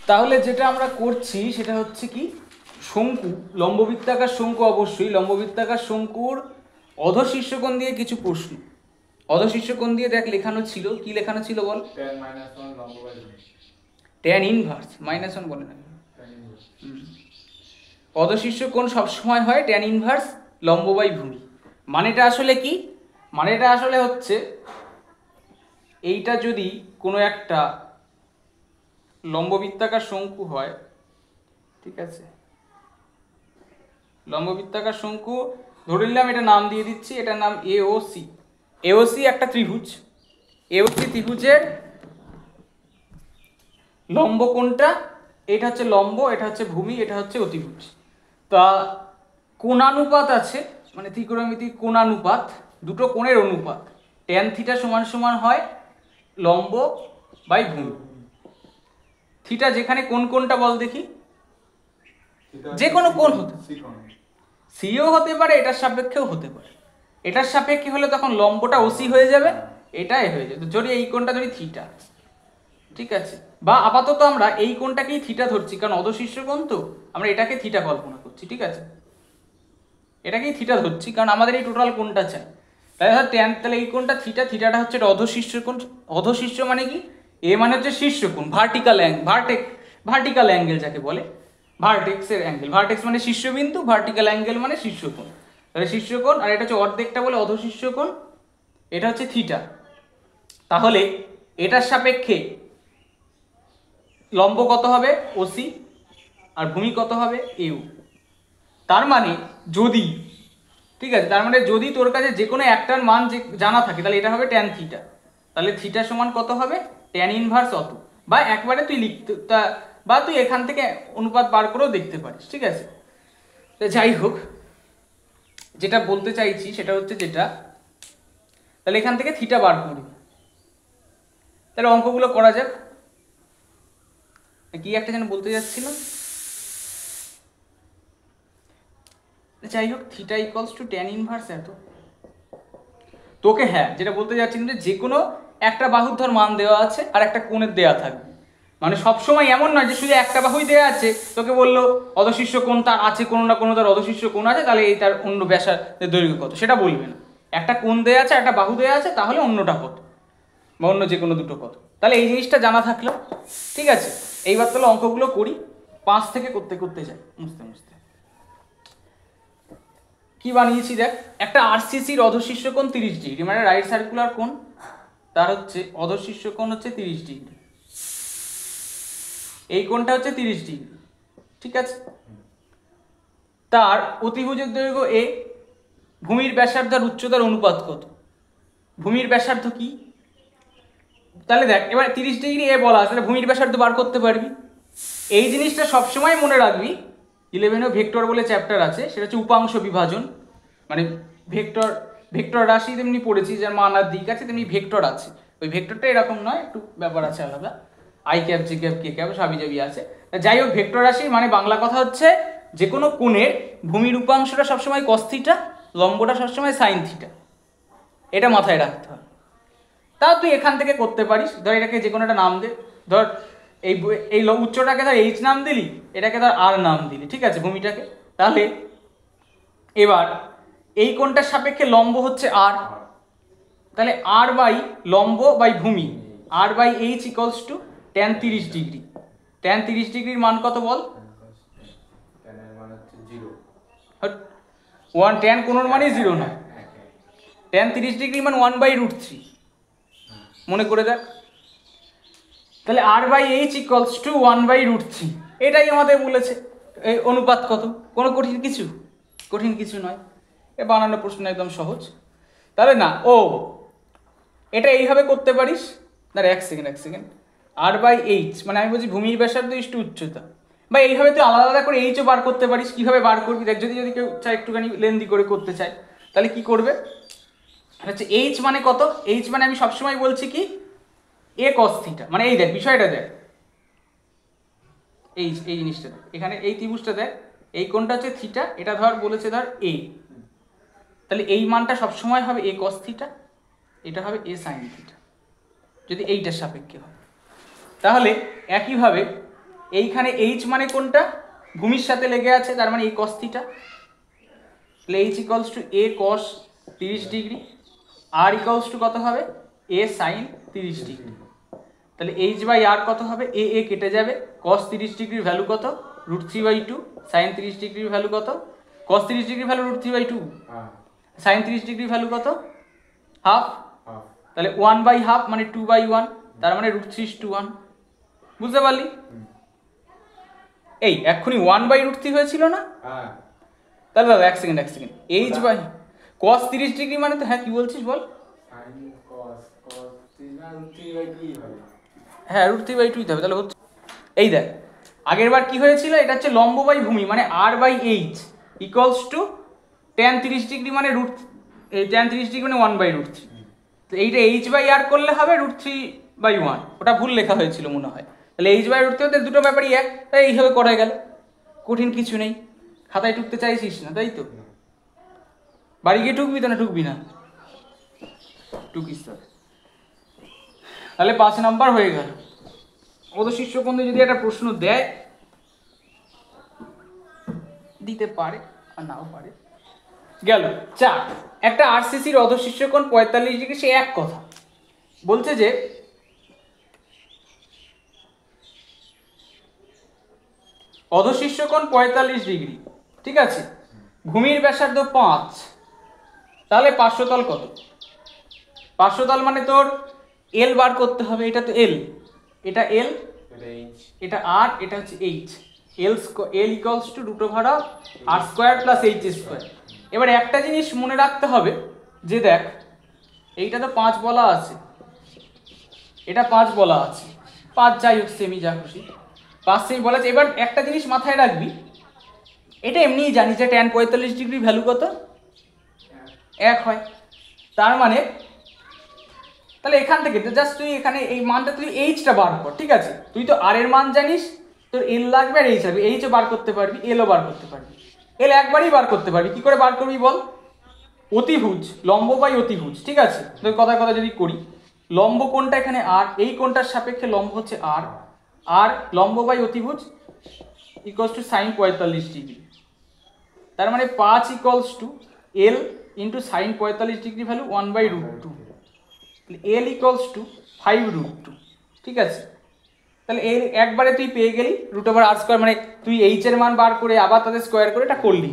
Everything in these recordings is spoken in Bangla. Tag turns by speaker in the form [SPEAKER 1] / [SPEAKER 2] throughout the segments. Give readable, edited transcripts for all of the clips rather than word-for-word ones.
[SPEAKER 1] তাহলে যেটা আমরা করছি সেটা হচ্ছে কি, শঙ্কু, লম্ববৃত্তাকার শঙ্কু, অবশ্যই লম্ববৃত্তাকার শঙ্কুর অধশীর্ষকোণ দিয়ে কিছু প্রশ্ন। অধশীর্ষকোণ দিয়ে দেখ লেখানো ছিল, কি লেখানো ছিল বল? ট্যান ইনভার্স -1 বলে না, অধশীর্ষকোণ সবসময় হয় ট্যান ইনভার্স লম্ব বাই ভূমি। মানেটা আসলে কি? মানেটা আসলে হচ্ছে এইটা যদি কোনো একটা লম্ববৃত্তাকার শঙ্কু হয়, ঠিক আছে, লম্ববৃত্তাকার শঙ্কু ধরে নিলাম, এটা নাম দিয়ে দিচ্ছি, এটার নাম এওসি। এওসি একটা ত্রিভুজ, এওসি ত্রিভুজের লম্ব কোণটা, এটা হচ্ছে লম্ব, এটা হচ্ছে ভূমি, এটা হচ্ছে অতিভুজ। তা কোণানুপাত আছে, মানে ত্রিকোণমিতিক কোণানুপাত, দুটো কোণের অনুপাত, ট্যান থিটা সমান সমান হয় লম্ব বাই ভূমি। থিটা যেখানে কোন কোণটা বল দেখি, যে কোনো কোণ হতে, সিও হতে পারে, এটার সাপেক্ষেও হতে পারে। এটার সাপেক্ষে হলে তখন লম্বটা ওসি হয়ে যাবে, এটাই হয়ে যাবে যদি এই কোণটা ধরি থিটা, ঠিক আছে। বা আপাতত আমরা এই কোণটাকেই থিটা ধরছি, কারণ অধশীর্ষকোণ তো, আমরা এটাকে থিটা কল্পনা করছি, ঠিক আছে, এটাকেই থিটা ধরছি কারণ আমাদের এই টোটাল কোণটা চাই। তাহলে ধর ট্যান, তাহলে এই কোণটা থিটা, থিটাটা হচ্ছে এটা অধশীর্ষকোণ। অধশীর্ষ মানে কি? এ মানে হচ্ছে শীর্ষকোণ, ভার্টিক্যাল ভার্টিক্যাল অ্যাঙ্গেল যাকে বলে, ভার্টেক্সের অ্যাঙ্গেল। ভার্টেক্স মানে শীর্ষবিন্দু, ভার্টিক্যাল অ্যাঙ্গেল মানে শীর্ষকোণ। তাহলে শীর্ষকোণ, আর এটা হচ্ছে অর্ধেকটা বলে অধশীর্ষকোণ, এটা হচ্ছে থিটা। তাহলে এটার সাপেক্ষে লম্ব কত হবে? ওসি। আর ভূমি কত হবে? ইউ। তার মানে যদি, ঠিক আছে, তার মানে যদি তোর কাছে যে কোনো একটার মান যে জানা থাকে, তাহলে এটা হবে ট্যান থিটা। তাহলে থিটা সমান কত হবে? ট্যান ইনভার্স অত। বা একবারে তুই লিখতে, বা তুই এখান থেকে অনুপাত বার করেও দেখতে পারিস, ঠিক আছে। যাই হোক, যেটা বলতে চাইছি সেটা হচ্ছে যেটা, তাহলে এখান থেকে থিটা বার করি। তাহলে অঙ্কগুলো করা যাক। কি একটা যেন বলতে যাচ্ছিল, যাই হোক, theta equals to tan inverse এত। তোকে হ্যাঁ যেটা বলতে যাচ্ছি, যে কোনো একটা বাহুর ধর মান দেওয়া আছে আর একটা কোণের দেওয়া থাকবে, মানে সবসময় এমন নয় যে শুধু একটা বাহুই দেওয়া আছে, তোকে বললো অধশীর্ষ কোণ তার আছে, কোনো না কোনো তার অধশীর্ষ কোণ আছে, তাহলে এই তার অন্য ব্যাসার্ধের দৈর্ঘ্য কত, সেটা বলবে না। একটা কোণ দেওয়া আছে, একটা বাহু দেওয়া আছে, তাহলে অন্যটা কত, বা অন্য যে কোনো দুটো কত। তাহলে এই জিনিসটা জানা থাকলো, ঠিক আছে। এইবার তাহলে অঙ্কগুলো করি, 5 থেকে করতে করতে যাই, মুছতে মুছতে। কি বানিয়েছি দেখ, একটা আরসিসির অধশীর্ষ কোণ 30 ডিগ্রি, মানে রাইট সার্কুলার কোণ, তার হচ্ছে অধশীর্ষ কোণ হচ্ছে 30 ডিগ্রি, এই কোণটা হচ্ছে 30 ডিগ্রি, ঠিক আছে। তার অতিভুজের দৈর্ঘ্য এ, ভূমির ব্যাসার্ধ আর উচ্চতার অনুপাত কত? ভূমির ব্যাসার্ধ কি? তাহলে দেখ এবার 30 ডিগ্রি এ বলা আছে, তাহলে ভূমির ব্যাসার্ধ বার করতে পারবি। এই জিনিসটা সবসময় মনে রাখবি, 11এও ভেক্টর বলে চ্যাপ্টার আছে, সেটা হচ্ছে উপাংশ বিভাজন, মানে ভেক্টর রাশি তেমনি পড়েছি, যার মান আর দিক আছে, তেমনি ভেক্টর আছে। ওই ভেক্টরটা এরকম নয়, একটু ব্যাপার আছে আলাদা, I cap, G cap, K cap, সাবি জাবি আছে। যাই হোক, ভেক্টর রাশি মানে বাংলা কথা হচ্ছে যে কোনো কোণের ভূমির উপাংশটা সবসময় কস থিটা, লম্বটা সবসময় সাইন থিটা, এটা মাথায় রাখতে হবে। তাও তুই এখান থেকে করতে পারিস, ধর এটাকে যে কোনো একটা নাম দে, ধর এই উচ্চটাকে ধর এইচ নাম দিলি, এটাকে ধর আর নাম দিলি, ঠিক আছে, ভূমিটাকে। তাহলে এবার এই কোণটার সাপেক্ষে লম্ব হচ্ছে আর, তাহলে আর বাই লম্ব বাই ভূমি, আর by H equals to tan 30 degree. Tan 30 ডিগ্রির মান কত বল? ওয়ান, ট্যান কোনোর মানেই 0 নয়, ট্যান 30 ডিগ্রি মান 1/√3, মনে করে দেখ। তাহলে আর বাই এইচ ইকুয়ালস টু 1/√3, এটাই আমাদের বলেছে। এই অনুপাত কত? কোনো কঠিন কিছু নয়, এ বানানো প্রশ্ন একদম সহজ। তাহলে না, এটা এইভাবে করতে পারিস। দাঁড়া এক সেকেন্ড, আর বাই এইচ মানে আমি বলছি ভূমির ব্যাসার্ধ ইস্টু উচ্চতা, বা এইভাবে তুই আলাদা আলাদা করে এইচও বার করতে পারিস। কীভাবে বার করবি দেখ, যদি কেউ চায় একটুখানি লেন্দি করে করতে চায়, তাহলে কি করবে হচ্ছে, এইচ মানে কত? এইচ মানে আমি সবসময় বলছি কি, এ কস থিটা, মানে এই দেখ বিষয়টা দেখ, এই জিনিসটা দেখ, এখানে এই ত্রিভুজটা দেখ, এই কোণটা হচ্ছে থিটা, এটা ধর বলেছে ধর এ, তাহলে এই মানটা সবসময় হবে এ কস থিটা, এটা হবে এ সাইন থিটা, যদি এইটার সাপেক্ষে হয়। তাহলে একইভাবে এইখানে এইচ মানে কোনটা, ভূমির সাথে লেগে আছে, তার মানে এই কস থিটা, তাহলে h equals to a cos 30 degree, r equals to কত হবে এ সাইন 30 ডিগ্রি। তাহলে এইচ বাই আর কত হবে, এ এ কেটে যাবে, কস 30 ডিগ্রির ভ্যালু কত √3/2, সাইন 30 ডিগ্রির ভ্যালু কত, কস 30 ডিগ্রির ভ্যালু √3/2, সাইন 30 ডিগ্রির ভ্যালু কত হাফ, তাহলে 1/2 মানে 2/1, তার মানে √3:1, বুঝতে পারলি? এই এক্ষুনি 1/√3 হয়েছিল না? তাহলে দাদা এক second h by cos 30 degree মানে তো, হ্যাঁ কি বলছিস বল? হ্যাঁ √3/2 হবে, তাহলে হচ্ছে এই দেখ আগের বার কি হয়েছিল, এটা হচ্ছে লম্ব বাই ভূমি মানে r/h equals to tan 30 degree মানে tan 30 ডিগ্রি মানে 1/√3, তো এইটা h/r করলে হবে √3/1, ওটা ভুল লেখা হয়েছিল মনে হয়, তাহলে h/√3 হতে দুটো ব্যাপারই এক, তাই এইভাবে করা গেল, কঠিন কিছু নেই। খাতায় টুকতে চাইছিস না তাই তো, বাড়ি গিয়ে টুকবি তো না টুকবি না? টুকিস তো। তাহলে 5 নাম্বার হয়ে গেল। অধশিষ্যকোণে যদি একটা প্রশ্ন দেয়, দিতে পারে আর নাও পারে, গেল 4। একটা আরসিসির অধশিষ্যকোণ 45 ডিগ্রি, সে এক কথা বলছে যে অধশিষ্যকোণ 45 ডিগ্রি, ঠিক আছে, ভূমির ব্যাসার্ধ 5, তাহলে পার্শ্বতল কত? পার্শ্বতল মানে তোর এল বার করতে হবে, এটা তো এল, এটা এল, এটা আর, এটা হচ্ছে H, L equals to √r² plus h²। এবার একটা জিনিস মনে রাখতে হবে যে দেখ এইটা তো 5 বলা আছে, এটা 5 বলা আছে, 5 যাই হোক সেমি যা খুশি 5 সেমি বলা আছে। এবার একটা জিনিস মাথায় রাখবি, এটা এমনিই জানি যে tan 45 ডিগ্রি ভ্যালু কত 1 হয়, তার মানে তাহলে এখান থেকে জাস্ট তুই এখানে এই মানটা তুই এইচটা বার কর, ঠিক আছে, তুই তো আর এর মান জানিস, তোর এল লাগবে আর এইচ লাগবে, এইচও বার করতে পারবি, এলও বার করতে পারবি, এল একবারই বার করতে পারবি। কি করে বার করবি বল? অতিভুজ, লম্ব বাই অতিভুজ, ঠিক আছে, তোর কথায় কথা যদি করি, লম্ব কোণটা এখানে আর, এই কোণটার সাপেক্ষে লম্ব হচ্ছে আর, আর লম্ব বাই অতিভুজ ইকুয়ালস টু সাইন 45 ডিগ্রি, তার মানে 5 equals to L into sign 45 degree value 1/√2, L equals to 5√2, ঠিক আছে। তাহলে এর একবারে তুই পেয়ে গেলি √r², মানে তুই এইচ এর মান বার করে আবার তাদের স্কোয়ার করে এটা করলি,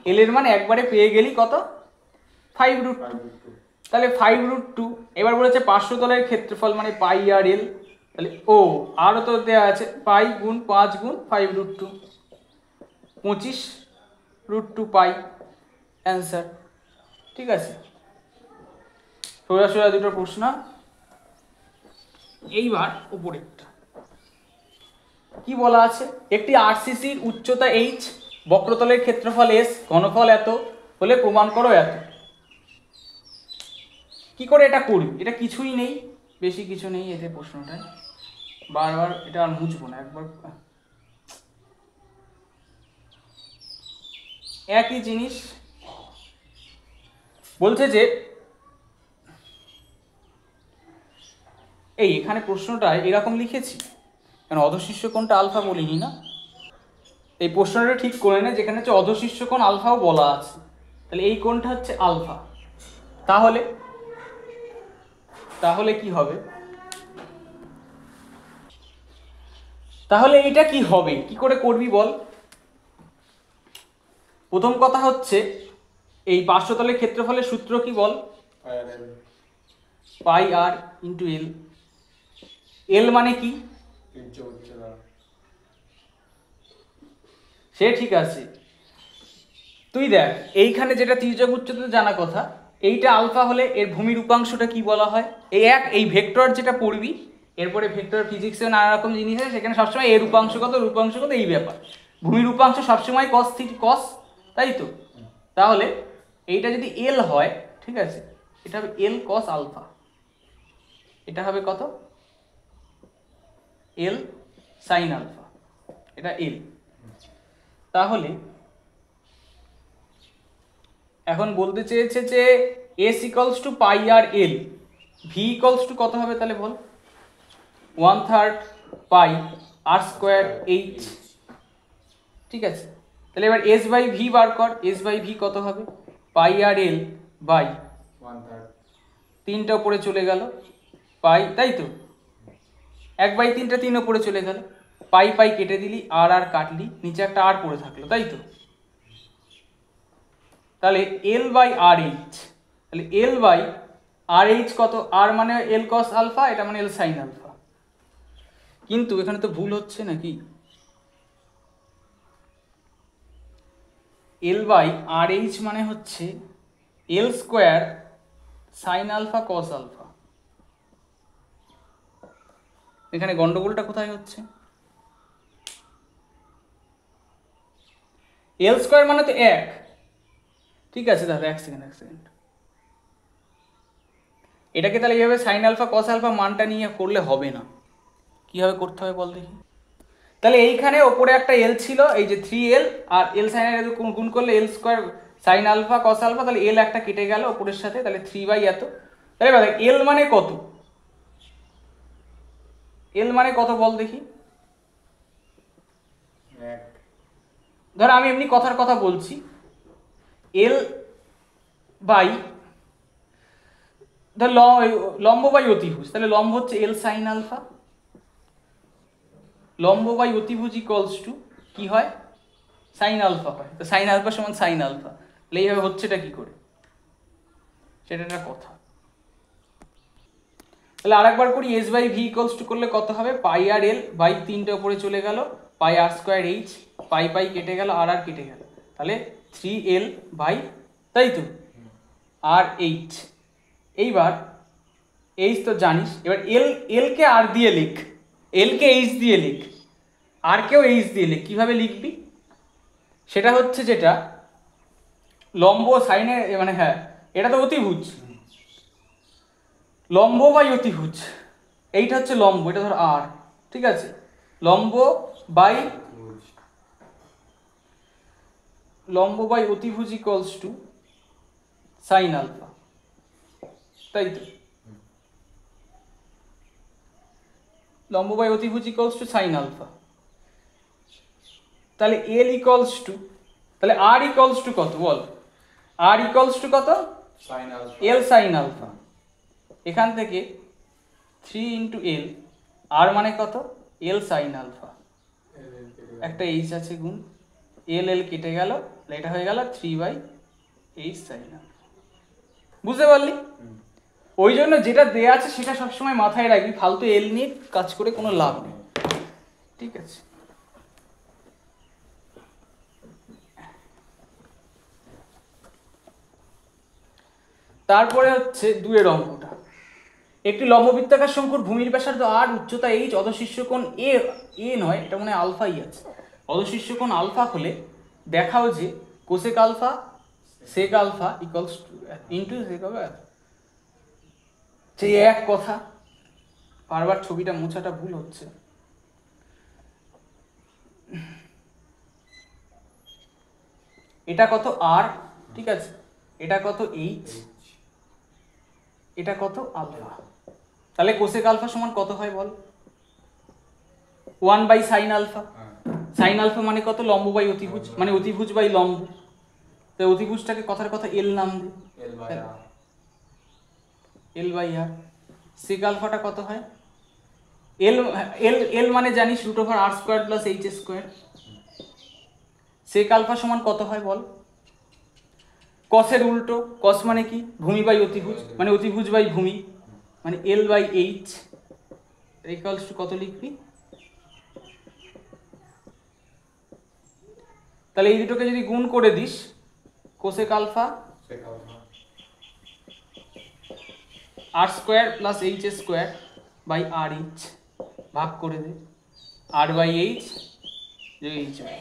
[SPEAKER 1] এল এর মান একবারে পেয়ে গেলি কত 5√2, তাহলে 5√2। এবার বলেছে পার্শ্বতলের ক্ষেত্রফল মানে পাই আর এল, তাহলে ও আরও তো দেওয়া আছে পাই গুণ 5 গুণ 5√2, 25√2 পাই অ্যান্সার, ঠিক আছে। সোজা সোজা দুটো প্রশ্ন। এইবার উপরেরটা কি বলা আছে, একটি আরসিসির উচ্চতা h, বক্রতলের ক্ষেত্রফল s, ঘনফল এত হলে প্রমাণ করো এত। কি করে এটা করি? এটা কিছুই নেই, বেশি কিছু নেই এতে প্রশ্নটায়, বারবার এটা আর মুছবো না, একবার একই জিনিস বলছে যে এই এখানে প্রশ্নটা এরকম লিখেছি কেন, অধশিষ্যকোণটা আলফা বলিনি না, এই প্রশ্নটা ঠিক করে নে, যেখানে হচ্ছে অধশিষ্যকোণ আলফাও বলা আছে, তাহলে এই কোণটা হচ্ছে আলফা, তাহলে তাহলে কি হবে, তাহলে এটা কি হবে, কি করে করবি বল? প্রথম কথা হচ্ছে এই পার্শ্বতলের ক্ষেত্রফলের সূত্র কি বল? পাই আর ইন্টু এল, এল মানে কি সে ঠিক আছে, তুই দেখ এইখানে যেটা তির্যক উচ্চতা জানা কথা, এইটা আলফা হলে এর ভূমির উপাংশটা কি বলা হয়, এই ভেক্টর যেটা পড়বি, এরপরে ভেক্টর ফিজিক্সে নানা রকম জিনিস আছে, সেখানে সবসময় এর উপাংশ কত রূপাংশ কত এই ব্যাপার, ভূমির উপাংশ সবসময় কস, তাই তো। তাহলে এইটা যদি এল হয়, ঠিক আছে, এটা হবে এল কস আলফা, এটা হবে কত এল সাইন আলফা, এটা এল। তাহলে এখন বলতে চেয়েছে যে S equals to pi r l, v equals to কত হবে তাহলে বল? 1/3 পাই আর স্কোয়ার এইচ, ঠিক আছে। তাহলে এবার এস বাই ভি বার কর, এস বাই ভি কত হবে, পাই আর এল বাই 3টা উপরে চলে গেল পাই, তাই তো 1/3টা 3 উপরে চলে গেল, পাই পাই কেটে দিলি, আর আর কাটলি, নিচে একটা আর পড়ে থাকলো, তাই তো। তাহলে এল বাই আর এইচ, তাহলে এল বাই আর এইচ কত, আর মানে এল কস আলফা, এটা মানে এল সাইন আলফা। কিন্তু এখানে তো ভুল হচ্ছে নাকি, এল বাই আর এইচ মানে হচ্ছে L square sine alpha cos alpha. এখানে গন্ডগোলটা কোথায় হচ্ছে, এল স্কোয়ার মানে তো 1, ঠিক আছে দাদা 1 সেকেন্ড এটাকে তাহলে এইভাবে সাইন আলফা কস আলফা মানটা নিয়ে করলে হবে না, কীভাবে করতে হবে বল দেখি। তাহলে এইখানে ওপরে একটা এল ছিল, এই যে 3l, আর এল সাইন এর গুণ করলে L square sine alpha cos alpha, তাহলে এল একটা কেটে গেল ওপরের সাথে, তাহলে 3 বাই এত। তাহলে এবার এল মানে কত, এল মানে কত বল দেখি। ধর আমি এমনি কথার কথা বলছি, এল বাই ধর লম্ব বাই অতিভুজ, তাহলে লম্ব হচ্ছে এল সাইন আলফা, লম্ব বাই অতিভুজ ইকুয়ালস টু কি হয়, সাইন আলফা হয়, তো সাইন আলফা সমান সাইন আলফা। তাহলে এইভাবে হচ্ছেটা কি করে, সেটা একটা কথা। তাহলে আরেকবার করি, S by V equals to করলে কত হবে, পাই আর এল বাই 3টা উপরে চলে গেল, পাই আর স্কোয়ার এইচ, পাই পাই কেটে গেল, আর আর কেটে গেল, তাহলে 3l বাই, তাই তো, আর এইচ। এইবার এইচ তো জানিস, এবার এল কে আর দিয়ে লিখ, এল কে এইচ দিয়ে লিখ, আর কেও এইচ দিয়ে লিখ, কীভাবে লিখবি সেটা হচ্ছে যেটা লম্ব সাইনে, মানে হ্যাঁ এটা তো অতিভুজ, লম্ব বাই অতিভুজ, এইটা হচ্ছে লম্ব, এটা ধর আর, ঠিক আছে, লম্ব বাই অতিভুজ ইকুয়ালস টু সাইন আলফা, তাই তো, লম্ব বাই অতিভুজ ইকুয়ালস টু সাইন আলফা। তাহলে এল ইকুয়ালস টু, তাহলে আর ইকুয়ালস টু কত বল, আর ইকুয়ালস টু কত, এল সাইন আলফা। এখান থেকে 3 ইন্টু এল, আর মানে কত, এল সাইন আলফা, একটা এইচ আছে গুণ, এল এল কেটে গেল, এটা হয়ে গেল 3/8 সাইন আলফা। বুঝতে পারলি, ওই জন্য যেটা দেয়া আছে সেটা সবসময় মাথায় রাখবি, ফালতু এল নিয়ে কাজ করে কোনো লাভ নেই, ঠিক আছে। তারপরে হচ্ছে 2 অঙ্কটা, একটি লম্ববৃত্তাকার শঙ্কুর ভূমির ব্যাসার্ধ আর, উচ্চতা এইচ, অধশীর্ষ কোণ এ নয় এটা মানে আলফাই আছে, অধশীর্ষ কোণ আলফা হলে দেখাও যে cosec alpha sec alpha equals to into sec হবে, সেই এক কথা, বারবার ছবিটা মোছাটা ভুল হচ্ছে। এটা কত আর, ঠিক আছে, এটা কত এইচ, এটা কত আলফা, তাহলে কোসেক আলফা সমান কত হয় বল, 1 by sine alpha, sine alpha মানে কত, লম্ব বাই অতিভুজ, মানে অতিভুজ বাই লম্ব, তাই অতিভুজটাকে কথার কথা এল নাম দে, এল বাই আর। সেক আলফাটা কত হয়, এল এল এল মানে জানিস root over R square plus H square, sec alpha সমান কত হয় বল, কসের উল্টো, কস মানে কি, ভূমি বাই অতিভুজ, মানে অতিভুজ বাই ভূমি, মানে l by H equals to কত লিখবি, তাহলে এই দুটোকে যদি গুণ করে দিস, cosec alpha r square plus H square by r h, ভাগ করে দে, r by h, h by,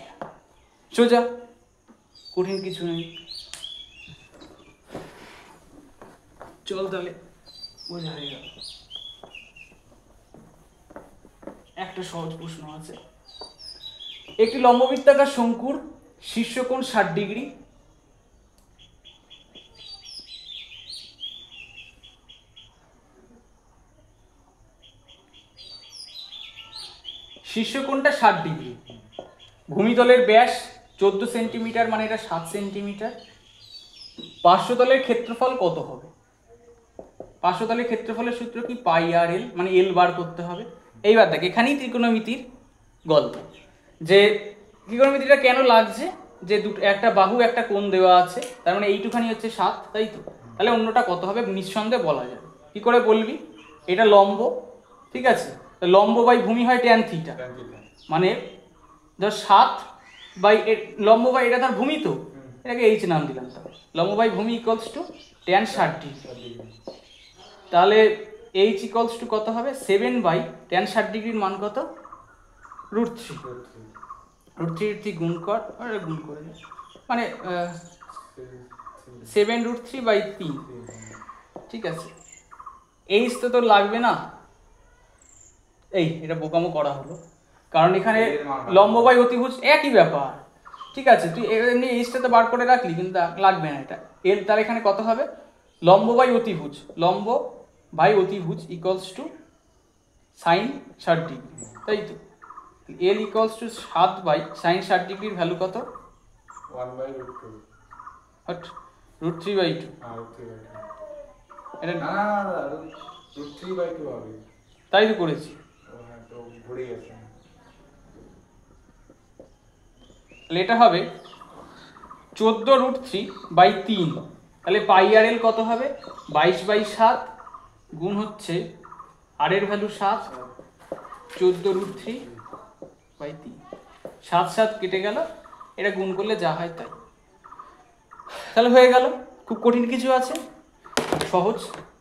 [SPEAKER 1] সোজা, কঠিন কিছু নেই। চল তাহলে বোঝা হয়ে গেল। একটা সহজ প্রশ্ন আছে, একটি লম্ববৃত্তাকার শঙ্কুর শীর্ষকোণ 60 ডিগ্রি, শীর্ষকোণটা 60 ডিগ্রি, ভূমিতলের ব্যাস 14 সেন্টিমিটার, মানে এটা 7 সেন্টিমিটার। পার্শ্বতলের ক্ষেত্রফল কত হবে? পার্শ্বতলের ক্ষেত্রফলের সূত্র কি? পাই আর এল, মানে এল বার করতে হবে। এইবার দেখ, এখানেই ত্রিকোণমিতির গল্প, যে ত্রিকোণমিতিটা কেন লাগছে, যে একটা বাহু একটা কোণ দেওয়া আছে, তার মানে এইটুখানি হচ্ছে 7, তাই তো? তাহলে অন্যটা কত হবে নিঃসন্দেহে বলা যাবে। কি করে বলবি? এটা লম্ব, ঠিক আছে, লম্ব বাই ভূমি হয় ট্যান থিটা, মানে ধর 7 বাই লম্ব বাই এটা ধর ভূমি, তো এটাকে এইচ নাম দিলাম, তাহলে লম্ব বাই ভূমি ইকুয়ালস টু ট্যান 60 ডিগ্রি। তাহলে এইচ ইকুয়ালস টু কত হবে? 7 বাই ট্যান 60 ডিগ্রির মান কত? √3। √3 গুণ কর, গুণ করে দে, মানে 7√3 বাই 3, ঠিক আছে। এইচ তো তোর লাগবে না, এটা বোকামো করা হলো, কারণ এখানে লম্ব বাই অতিভুজ একই ব্যাপার, ঠিক আছে। তুই এমনি এইচটা তো বার করে রাখলি, কিন্তু লাগবে না এটা এর। তাহলে এখানে কত হবে? লম্ব বাই অতিভুজ, লম্ব বাই অতিভুজ ইকুয়ালস টু সাইন 60 ডিগ্রি, তাই তো? এল ইকুয়ালস টু 7 বাই সাইন 60 ডিগ্রির ভ্যালু কত?
[SPEAKER 2] 1/√2।
[SPEAKER 1] √3/2। এটা
[SPEAKER 2] না, √3/2 হবে।
[SPEAKER 1] তাই তো করেছি।
[SPEAKER 2] হ্যাঁ, তো ভুলে গেছি।
[SPEAKER 1] তাহলে এটা হবে 14√3/3। তাহলে পাই আর এল কত হবে? 22/7 গুণ হচ্ছে আর এর ভ্যালু 7, 14√3/3, 7 7 কেটে গেল, এটা গুণ করলে যা হয় তাই। তাহলে হয়ে গেল। খুব কঠিন কিছু আছে? সহজ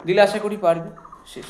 [SPEAKER 1] দিলে আশা করি পারবি। শেষ।